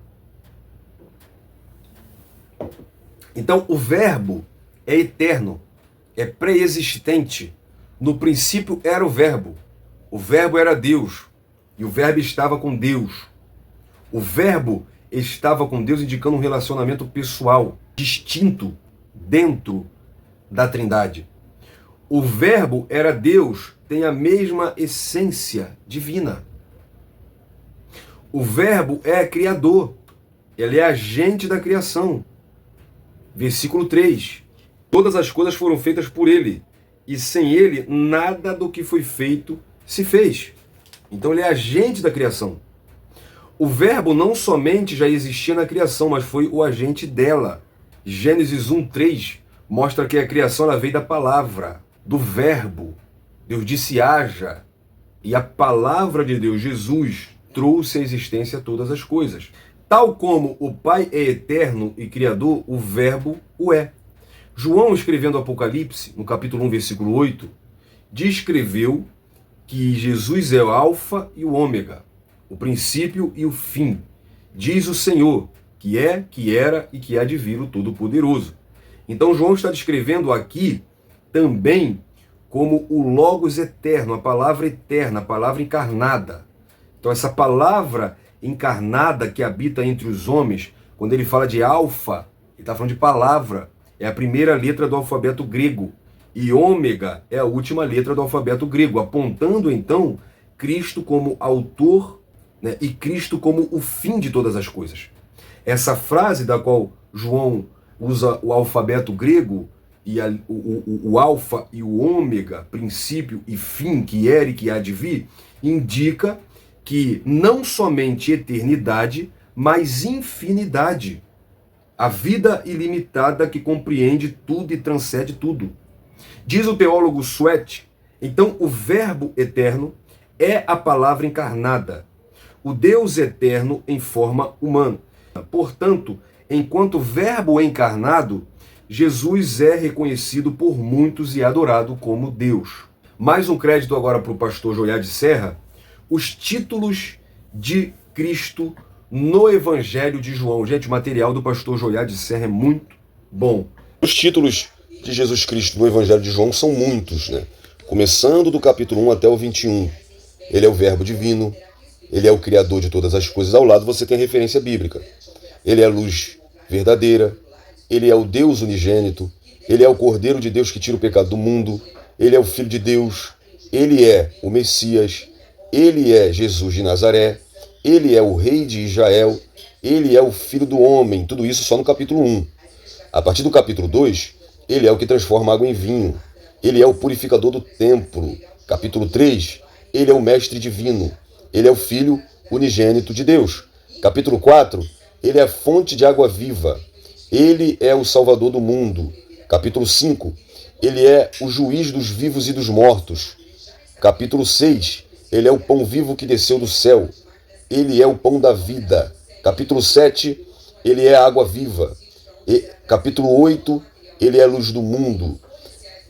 Então, o verbo é eterno, é pré-existente. No princípio era o verbo era Deus, e o verbo estava com Deus. O verbo estava com Deus, indicando um relacionamento pessoal, distinto, dentro da Trindade. O verbo era Deus, tem a mesma essência divina. O verbo é criador, ele é agente da criação. Versículo 3. Todas as coisas foram feitas por ele, e sem ele nada do que foi feito se fez. Então ele é agente da criação. O verbo não somente já existia na criação, mas foi o agente dela. Gênesis 1:3 mostra que a criação ela veio da palavra, do verbo. Deus disse haja, e a palavra de Deus, Jesus, trouxe à existência todas as coisas. Tal como o Pai é eterno e criador, o verbo o é. João, escrevendo Apocalipse, no capítulo 1, versículo 8, descreveu que Jesus é o alfa e o ômega, o princípio e o fim. Diz o Senhor, que é, que era e que há de vir o Todo-Poderoso. Então João está descrevendo aqui também como o Logos eterno, a palavra eterna, a palavra encarnada. Então essa palavra encarnada que habita entre os homens, quando ele fala de alfa, ele está falando de palavra, é a primeira letra do alfabeto grego, e ômega é a última letra do alfabeto grego, apontando então Cristo como autor, né, e Cristo como o fim de todas as coisas. Essa frase da qual João usa o alfabeto grego, e o alfa e o ômega, princípio e fim, que era e que há de vir, indica que não somente eternidade, mas infinidade. A vida ilimitada que compreende tudo e transcende tudo. Diz o teólogo Sweat, então o verbo eterno é a palavra encarnada, o Deus eterno em forma humana. Portanto, enquanto verbo encarnado, Jesus é reconhecido por muitos e adorado como Deus. Mais um crédito agora para o pastor Joiade Serra, os títulos de Cristo no Evangelho de João. Gente, o material do pastor Joiade Serra é muito bom. Os títulos de Jesus Cristo no Evangelho de João são muitos, né? Começando do capítulo 1 até o 21. Ele é o verbo divino, ele é o criador de todas as coisas. Ao lado você tem a referência bíblica. Ele é a luz verdadeira, ele é o Deus unigênito, ele é o Cordeiro de Deus que tira o pecado do mundo, ele é o Filho de Deus, ele é o Messias, ele é Jesus de Nazaré, ele é o Rei de Israel, ele é o Filho do Homem, tudo isso só no capítulo 1. A partir do capítulo 2, ele é o que transforma água em vinho, ele é o purificador do templo. Capítulo 3, ele é o Mestre divino, ele é o Filho unigênito de Deus. Capítulo 4, ele é a fonte de água viva, ele é o Salvador do mundo. Capítulo 5, ele é o juiz dos vivos e dos mortos. Capítulo 6, ele é o pão vivo que desceu do céu. Ele é o pão da vida. Capítulo 7, ele é a água viva. Capítulo 8, ele é a luz do mundo.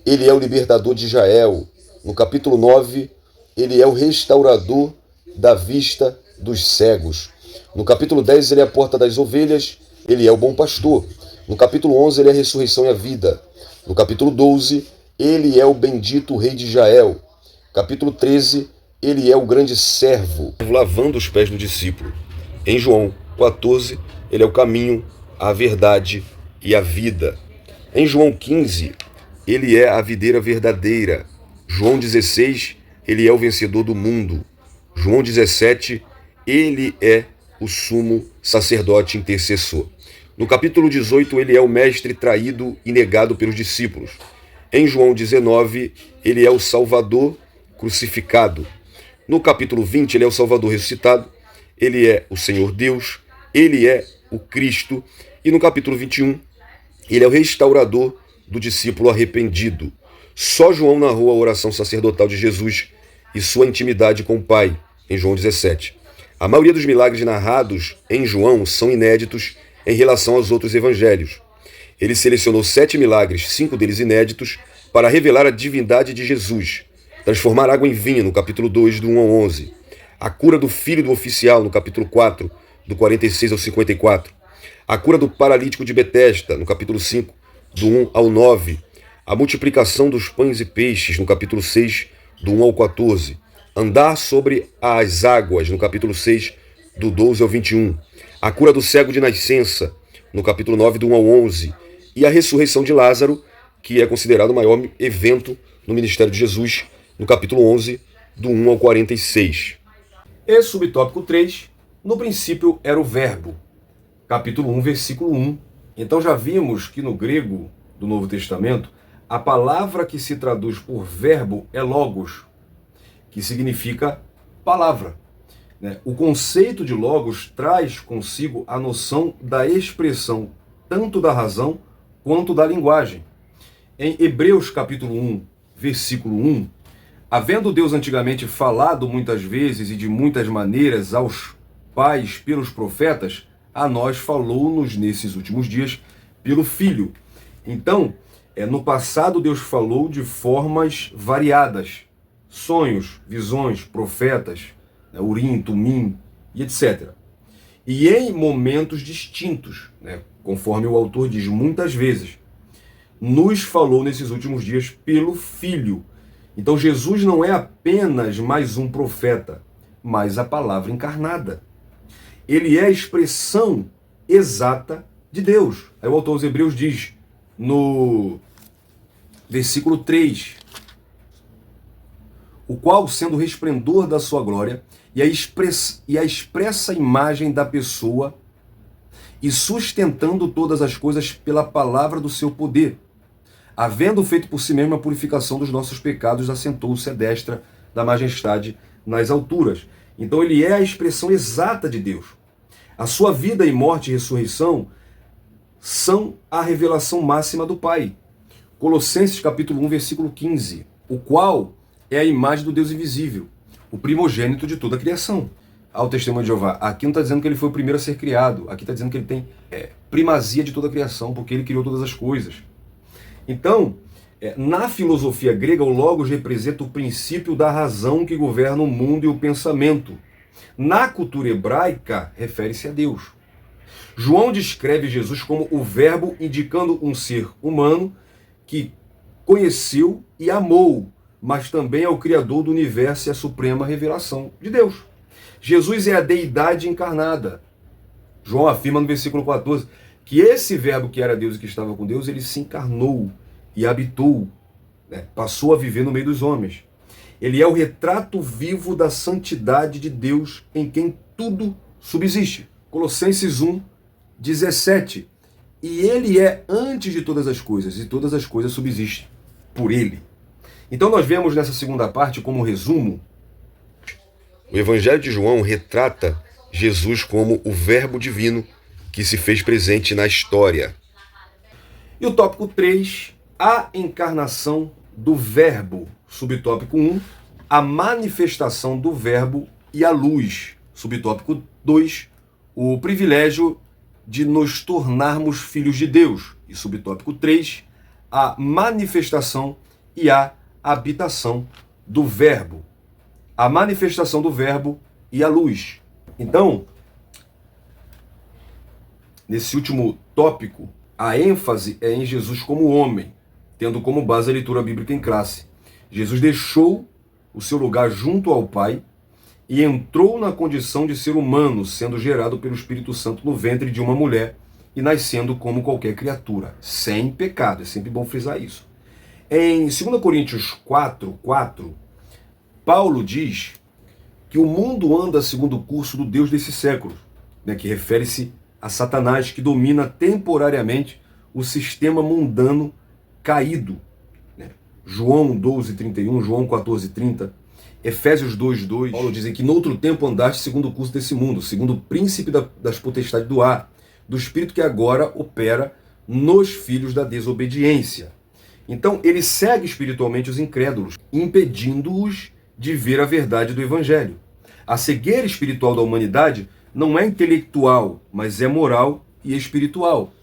Ele é o libertador de Israel. No capítulo 9, ele é o restaurador da vista dos cegos. No capítulo 10, ele é a porta das ovelhas. Ele é o bom pastor. No capítulo 11, ele é a ressurreição e a vida. No capítulo 12, ele é o bendito rei de Israel. Capítulo 13, ele é o grande servo, lavando os pés do discípulo. Em João 14, ele é o caminho, a verdade e a vida. Em João 15, ele é a videira verdadeira. João 16, ele é o vencedor do mundo. João 17, ele é o sumo sacerdote intercessor. No capítulo 18, ele é o mestre traído e negado pelos discípulos. Em João 19, ele é o Salvador crucificado. No capítulo 20, ele é o Salvador ressuscitado. Ele é o Senhor Deus. Ele é o Cristo. E no capítulo 21, ele é o restaurador do discípulo arrependido. Só João narrou a oração sacerdotal de Jesus e sua intimidade com o Pai, em João 17. A maioria dos milagres narrados em João são inéditos em relação aos outros evangelhos. Ele selecionou 7 milagres, 5 deles inéditos, para revelar a divindade de Jesus. Transformar água em vinho, no capítulo 2, do 1 ao 11. A cura do filho do oficial, no capítulo 4, do 46 ao 54. A cura do paralítico de Betesda, no capítulo 5, do 1 ao 9. A multiplicação dos pães e peixes, no capítulo 6, do 1 ao 14. Andar sobre as águas, no capítulo 6, do 12 ao 21. A cura do cego de nascença, no capítulo 9, do 1 ao 11. E a ressurreição de Lázaro, que é considerado o maior evento no ministério de Jesus, no capítulo 11, do 1 ao 46. E subtópico 3, no princípio era o verbo. Capítulo 1, versículo 1. Então já vimos que no grego do Novo Testamento, a palavra que se traduz por verbo é logos, que significa palavra. O conceito de logos traz consigo a noção da expressão tanto da razão quanto da linguagem. Em Hebreus capítulo 1, versículo 1, havendo Deus antigamente falado muitas vezes e de muitas maneiras aos pais pelos profetas, a nós falou-nos nesses últimos dias pelo Filho. Então, no passado Deus falou de formas variadas, sonhos, visões, profetas, Urim, Tumim e etc. E em momentos distintos, conforme o autor diz muitas vezes, nos falou nesses últimos dias pelo Filho. Então Jesus não é apenas mais um profeta, mas a palavra encarnada. Ele é a expressão exata de Deus. Aí o autor aos Hebreus diz, no versículo 3, o qual, sendo o resplendor da sua glória e a expressa imagem da pessoa, e sustentando todas as coisas pela palavra do seu poder, havendo feito por si mesmo a purificação dos nossos pecados, assentou-se à destra da majestade nas alturas. Então ele é a expressão exata de Deus. A sua vida e morte e ressurreição são a revelação máxima do Pai. Colossenses capítulo 1, versículo 15, o qual é a imagem do Deus invisível, o primogênito de toda a criação. Ao testemunho de Jeová, aqui não está dizendo que ele foi o primeiro a ser criado, aqui está dizendo que ele tem primazia de toda a criação, porque ele criou todas as coisas. Então, na filosofia grega, o logos representa o princípio da razão que governa o mundo e o pensamento. Na cultura hebraica, refere-se a Deus. João descreve Jesus como o verbo, indicando um ser humano que conheceu e amou, mas também é o criador do universo e a suprema revelação de Deus. Jesus é a deidade encarnada. João afirma no versículo 14 que esse verbo que era Deus e que estava com Deus, ele se encarnou e habitou, passou a viver no meio dos homens. Ele é o retrato vivo da santidade de Deus em quem tudo subsiste. Colossenses 1, 17. E ele é antes de todas as coisas, e todas as coisas subsistem por ele. Então nós vemos nessa segunda parte, como resumo, o Evangelho de João retrata Jesus como o Verbo divino que se fez presente na história. E o tópico 3, a encarnação do Verbo. Subtópico 1, a manifestação do Verbo e a luz. Subtópico 2, o privilégio de nos tornarmos filhos de Deus. E subtópico 3, a manifestação e a habitação do Verbo. A manifestação do Verbo e a luz. Então, nesse último tópico, a ênfase é em Jesus como homem, tendo como base a leitura bíblica em classe. Jesus deixou o seu lugar junto ao Pai e entrou na condição de ser humano, sendo gerado pelo Espírito Santo no ventre de uma mulher e nascendo como qualquer criatura, sem pecado. É sempre bom frisar isso. Em 2 Coríntios 4, Paulo diz que o mundo anda segundo o curso do Deus desse século, que refere-se a Satanás, que domina temporariamente o sistema mundano caído. João 12:31, João 14:30, Efésios 2:2, Paulo dizem que noutro tempo andaste segundo o curso desse mundo, segundo o príncipe das potestades do ar, do espírito que agora opera nos filhos da desobediência. Então, ele segue espiritualmente os incrédulos, impedindo-os de ver a verdade do Evangelho. A cegueira espiritual da humanidade não é intelectual, mas é moral e espiritual.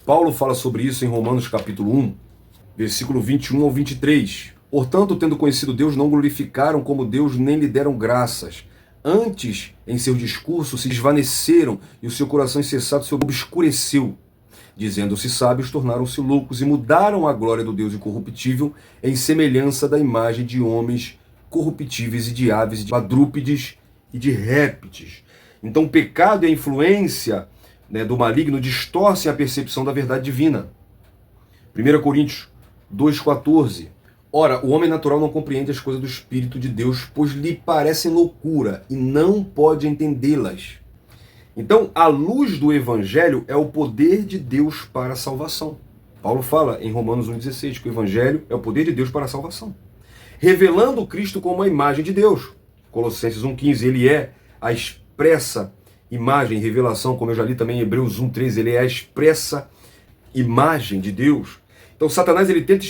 Paulo fala sobre isso em Romanos capítulo 1, versículo 21 ao 23. Portanto, tendo conhecido Deus, não glorificaram como Deus, nem lhe deram graças. Antes, em seu discurso, se desvaneceram e o seu coração insensato se obscureceu. Dizendo-se sábios, tornaram-se loucos e mudaram a glória do Deus incorruptível em semelhança da imagem de homens corruptíveis e de aves, de quadrúpedes e de répteis. Então, o pecado e a influência do maligno distorcem a percepção da verdade divina. 1 Coríntios 2,14. Ora, o homem natural não compreende as coisas do Espírito de Deus, pois lhe parecem loucura e não pode entendê-las. Então, a luz do Evangelho é o poder de Deus para a salvação. Paulo fala em Romanos 1,16 que o Evangelho é o poder de Deus para a salvação, revelando Cristo como a imagem de Deus. Colossenses 1,15, ele é a expressa imagem, revelação, como eu já li também em Hebreus 1,13, ele é a expressa imagem de Deus. Então, Satanás ele tenta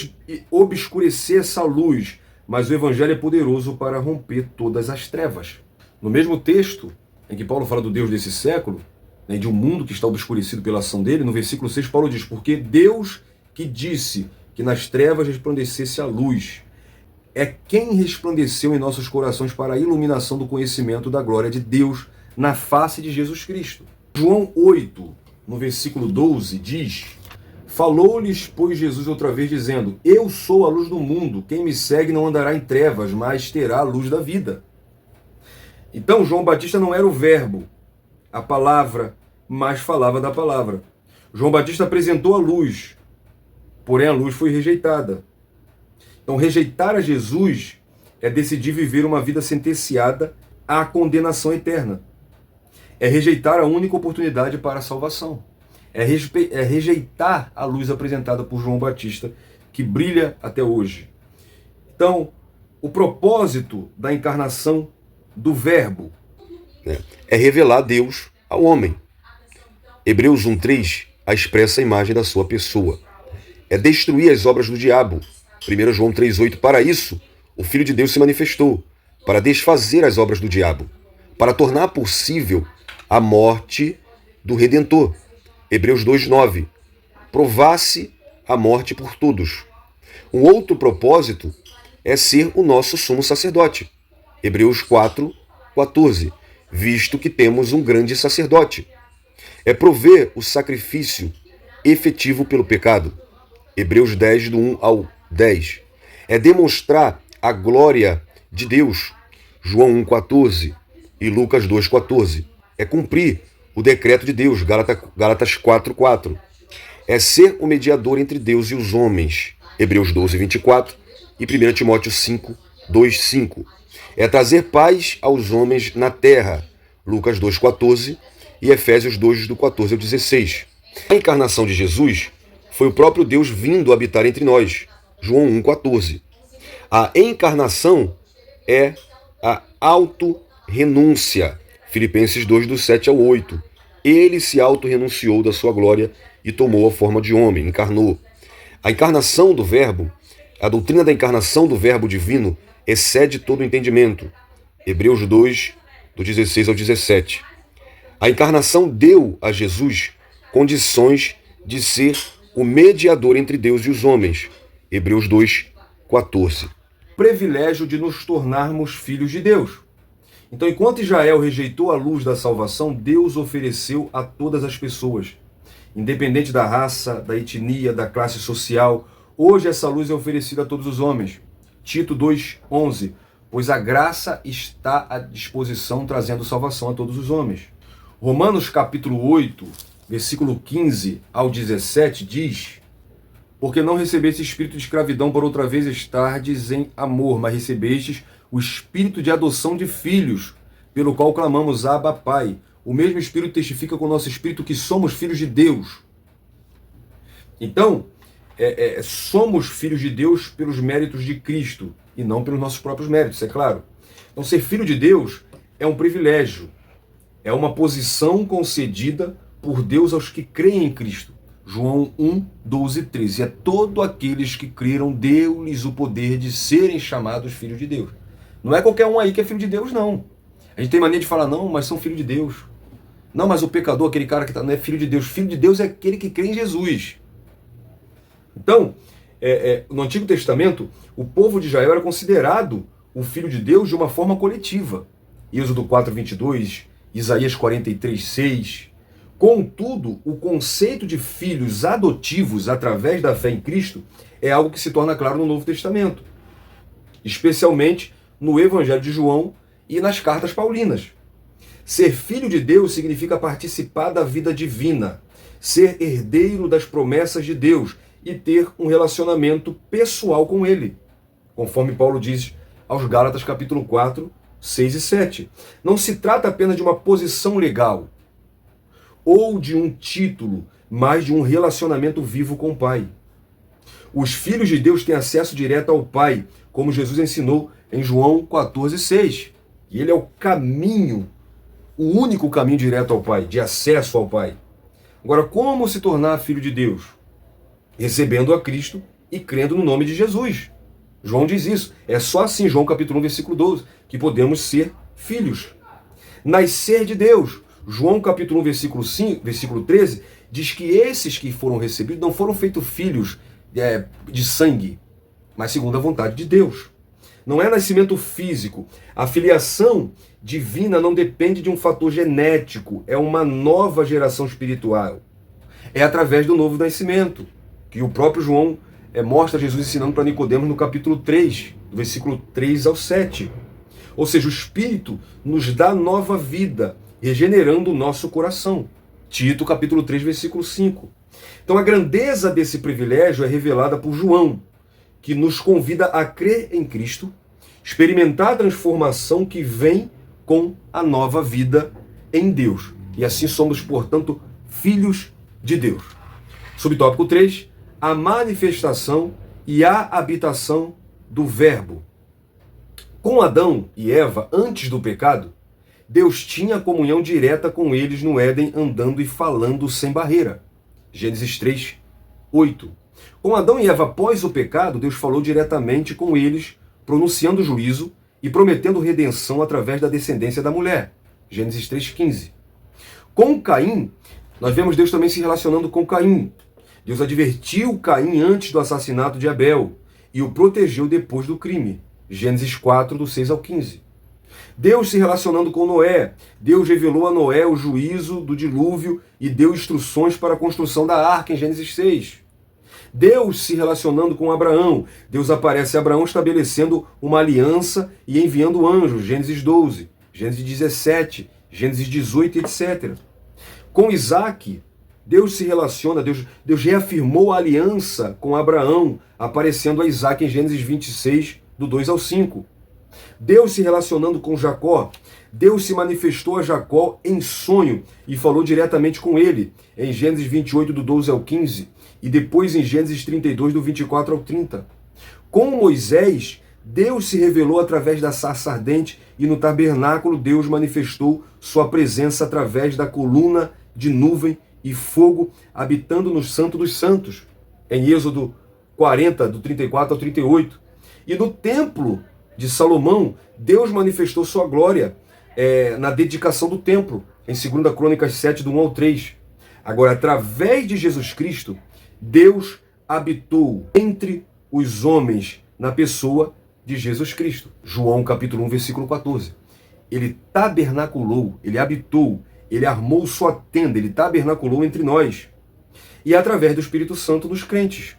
obscurecer essa luz, mas o Evangelho é poderoso para romper todas as trevas. No mesmo texto em que Paulo fala do Deus desse século, de um mundo que está obscurecido pela ação dele, no versículo 6 Paulo diz, porque Deus que disse que nas trevas resplandecesse a luz, é quem resplandeceu em nossos corações para a iluminação do conhecimento da glória de Deus na face de Jesus Cristo. João 8, no versículo 12, diz, falou-lhes, pois, Jesus outra vez, dizendo, eu sou a luz do mundo, quem me segue não andará em trevas, mas terá a luz da vida. Então, João Batista não era o verbo, a palavra, mas falava da palavra. João Batista apresentou a luz, porém a luz foi rejeitada. Então, rejeitar a Jesus é decidir viver uma vida sentenciada à condenação eterna. É rejeitar a única oportunidade para a salvação. É rejeitar a luz apresentada por João Batista, que brilha até hoje. Então, o propósito da encarnação do Verbo é revelar Deus ao homem. Hebreus 1,3 a expressa imagem da sua pessoa. É destruir as obras do diabo. 1 João 3,8, para isso, o Filho de Deus se manifestou, para desfazer as obras do diabo, para tornar possível a morte do Redentor. Hebreus 2,9, provasse a morte por todos. Um outro propósito é ser o nosso sumo sacerdote. Hebreus 4,14, visto que temos um grande sacerdote. É prover o sacrifício efetivo pelo pecado. Hebreus 10, do 1 ao 10. É demonstrar a glória de Deus. João 1,14 e Lucas 2,14. É cumprir o decreto de Deus. Gálatas 4,4. É ser o mediador entre Deus e os homens. Hebreus 12, 24 e 1 Timóteo 5, 2, 5. É trazer paz aos homens na terra. Lucas 2,14 e Efésios 2, do 14 ao 16. A encarnação de Jesus foi o próprio Deus vindo habitar entre nós. João 1,14. A encarnação é a auto-renúncia. Filipenses 2, do 7 ao 8. Ele se auto-renunciou da sua glória e tomou a forma de homem, encarnou. A encarnação do Verbo, a doutrina da encarnação do Verbo divino excede todo o entendimento. Hebreus 2, do 16 ao 17. A encarnação deu a Jesus condições de ser o mediador entre Deus e os homens. Hebreus 2, 14. Privilégio de nos tornarmos filhos de Deus. Então, enquanto Israel rejeitou a luz da salvação, Deus ofereceu a todas as pessoas, independente da raça, da etnia, da classe social. Hoje essa luz é oferecida a todos os homens. Tito 2,11. Pois a graça está à disposição, trazendo salvação a todos os homens. Romanos capítulo 8, versículo 15 ao 17 diz: porque não recebeste espírito de escravidão para outra vez estardes em amor, mas recebestes o espírito de adoção de filhos, pelo qual clamamos Abba, Pai. O mesmo Espírito testifica com o nosso espírito que somos filhos de Deus. Então, somos filhos de Deus pelos méritos de Cristo e não pelos nossos próprios méritos, é claro. Então, ser filho de Deus é um privilégio, é uma posição concedida por Deus aos que creem em Cristo. João 1, 12 e 13. É todo aqueles que creram, deu-lhes o poder de serem chamados filhos de Deus. Não é qualquer um aí que é filho de Deus, não. A gente tem mania de falar, não, mas são filhos de Deus. Não, mas o pecador, aquele cara que não é filho de Deus. Filho de Deus é aquele que crê em Jesus. Então, no Antigo Testamento, o povo de Israel era considerado o filho de Deus de uma forma coletiva. Êxodo 4, 22, Isaías 43, 6. Contudo, o conceito de filhos adotivos através da fé em Cristo é algo que se torna claro no Novo Testamento, especialmente no Evangelho de João e nas cartas paulinas. Ser filho de Deus significa participar da vida divina, ser herdeiro das promessas de Deus e ter um relacionamento pessoal com Ele, conforme Paulo diz aos Gálatas capítulo 4, 6 e 7. Não se trata apenas de uma posição legal ou de um título, mas de um relacionamento vivo com o Pai. Os filhos de Deus têm acesso direto ao Pai, como Jesus ensinou em João 14, 6. E ele é o caminho, o único caminho direto ao Pai, de acesso ao Pai. Agora, como se tornar filho de Deus? Recebendo a Cristo e crendo no nome de Jesus. João diz isso. É só assim, João capítulo 1, versículo 12, que podemos ser filhos. Nascer de Deus. João capítulo 1, versículo 13, diz que esses que foram recebidos não foram feitos filhos de sangue, mas segundo a vontade de Deus. Não é nascimento físico. A filiação divina não depende de um fator genético, é uma nova geração espiritual. É através do novo nascimento, que o próprio João mostra Jesus ensinando para Nicodemos no capítulo 3, do versículo 3 ao 7. Ou seja, o Espírito nos dá nova vida, regenerando o nosso coração. Tito, capítulo 3, versículo 5. Então a grandeza desse privilégio é revelada por João, que nos convida a crer em Cristo, experimentar a transformação que vem com a nova vida em Deus. E assim somos, portanto, filhos de Deus. Subtópico 3, a manifestação e a habitação do Verbo. Com Adão e Eva, antes do pecado, Deus tinha comunhão direta com eles no Éden, andando e falando sem barreira. Gênesis 3, 8. Com Adão e Eva após o pecado, Deus falou diretamente com eles, pronunciando juízo e prometendo redenção através da descendência da mulher. Gênesis 3, 15. Com Caim, nós vemos Deus também se relacionando com Caim. Deus advertiu Caim antes do assassinato de Abel e o protegeu depois do crime. Gênesis 4, do 6 ao 15. Deus se relacionando com Noé. Deus revelou a Noé o juízo do dilúvio e deu instruções para a construção da arca em Gênesis 6. Deus se relacionando com Abraão. Deus aparece a Abraão estabelecendo uma aliança e enviando anjos. Gênesis 12, Gênesis 17, Gênesis 18, etc. Com Isaac, Deus se relaciona, Deus reafirmou a aliança com Abraão, aparecendo a Isaac em Gênesis 26, do 2 ao 5. Deus se relacionando com Jacó. Deus se manifestou a Jacó em sonho e falou diretamente com ele, em Gênesis 28, do 12 ao 15, e depois em Gênesis 32, do 24 ao 30. Com Moisés, Deus se revelou através da sarça ardente e no tabernáculo Deus manifestou sua presença através da coluna de nuvem e fogo, habitando no Santo dos Santos, em Êxodo 40, do 34 ao 38. E no templo de Salomão, Deus manifestou sua glória na dedicação do templo, em 2 Crônicas 7, do 1 ao 3. Agora, através de Jesus Cristo, Deus habitou entre os homens na pessoa de Jesus Cristo. João capítulo 1, versículo 14. Ele tabernaculou, ele habitou, ele armou sua tenda, ele tabernaculou entre nós. E através do Espírito Santo nos crentes.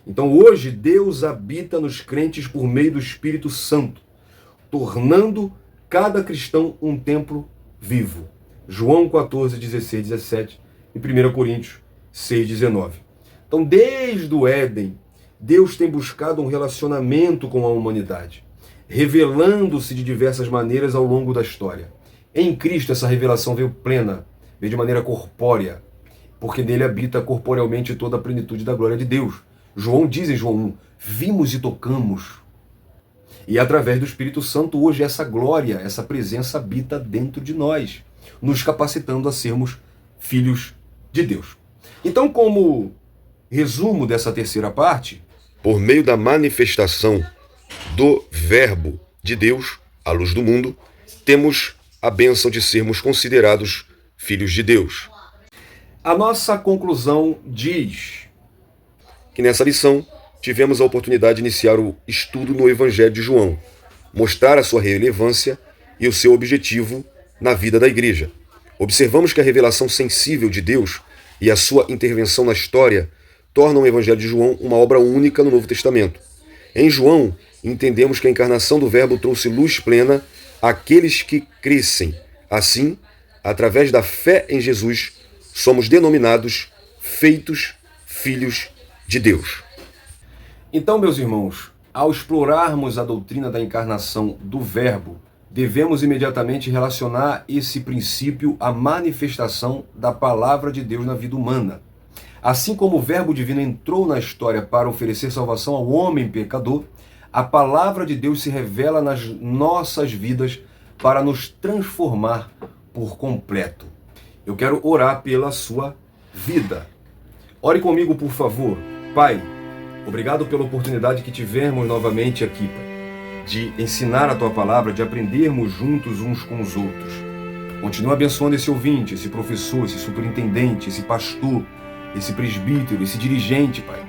Então hoje Deus habita nos crentes por meio do Espírito Santo, tornando cada cristão um templo vivo. João 14, 16, 17 e 1 Coríntios 6, 19. Então desde o Éden, Deus tem buscado um relacionamento com a humanidade, revelando-se de diversas maneiras ao longo da história. Em Cristo essa revelação veio plena, veio de maneira corpórea, porque nele habita corporealmente toda a plenitude da glória de Deus. João diz em João 1, vimos e tocamos. E através do Espírito Santo, hoje essa glória, essa presença habita dentro de nós, nos capacitando a sermos filhos de Deus. Então, como resumo dessa terceira parte, por meio da manifestação do Verbo de Deus, à luz do mundo, temos a bênção de sermos considerados filhos de Deus. A nossa conclusão diz que nessa lição tivemos a oportunidade de iniciar o estudo no Evangelho de João, mostrar a sua relevância e o seu objetivo na vida da igreja. Observamos que a revelação sensível de Deus e a sua intervenção na história tornam o Evangelho de João uma obra única no Novo Testamento. Em João, entendemos que a encarnação do Verbo trouxe luz plena àqueles que crescem. Assim, através da fé em Jesus, somos denominados feitos filhos de Deus. Então, meus irmãos, ao explorarmos a doutrina da encarnação do Verbo, devemos imediatamente relacionar esse princípio à manifestação da palavra de Deus na vida humana. Assim como o Verbo divino entrou na história para oferecer salvação ao homem pecador, a palavra de Deus se revela nas nossas vidas para nos transformar por completo. Eu quero orar pela sua vida. Ore comigo, por favor. Pai, obrigado pela oportunidade que tivemos novamente aqui, Pai, de ensinar a Tua palavra, de aprendermos juntos uns com os outros. Continua abençoando esse ouvinte, esse professor, esse superintendente, esse pastor, esse presbítero, esse dirigente, Pai.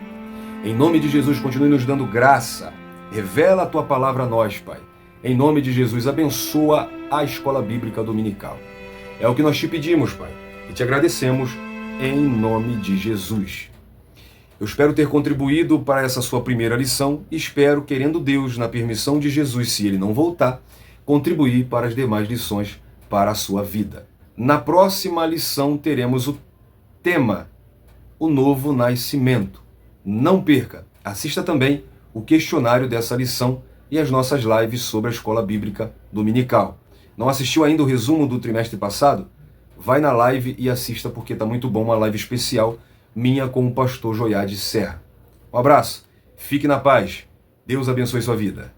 Em nome de Jesus, continue nos dando graça. Revela a Tua palavra a nós, Pai. Em nome de Jesus, abençoa a Escola Bíblica Dominical. É o que nós te pedimos, Pai, e te agradecemos em nome de Jesus. Eu espero ter contribuído para essa sua primeira lição e espero, querendo Deus, na permissão de Jesus, se Ele não voltar, contribuir para as demais lições para a sua vida. Na próxima lição teremos o tema, o novo nascimento. Não perca, assista também o questionário dessa lição e as nossas lives sobre a Escola Bíblica Dominical. Não assistiu ainda o resumo do trimestre passado? Vai na live e assista porque está muito bom, uma live especial minha com o pastor Joiade Serra. Um abraço, fique na paz, Deus abençoe sua vida.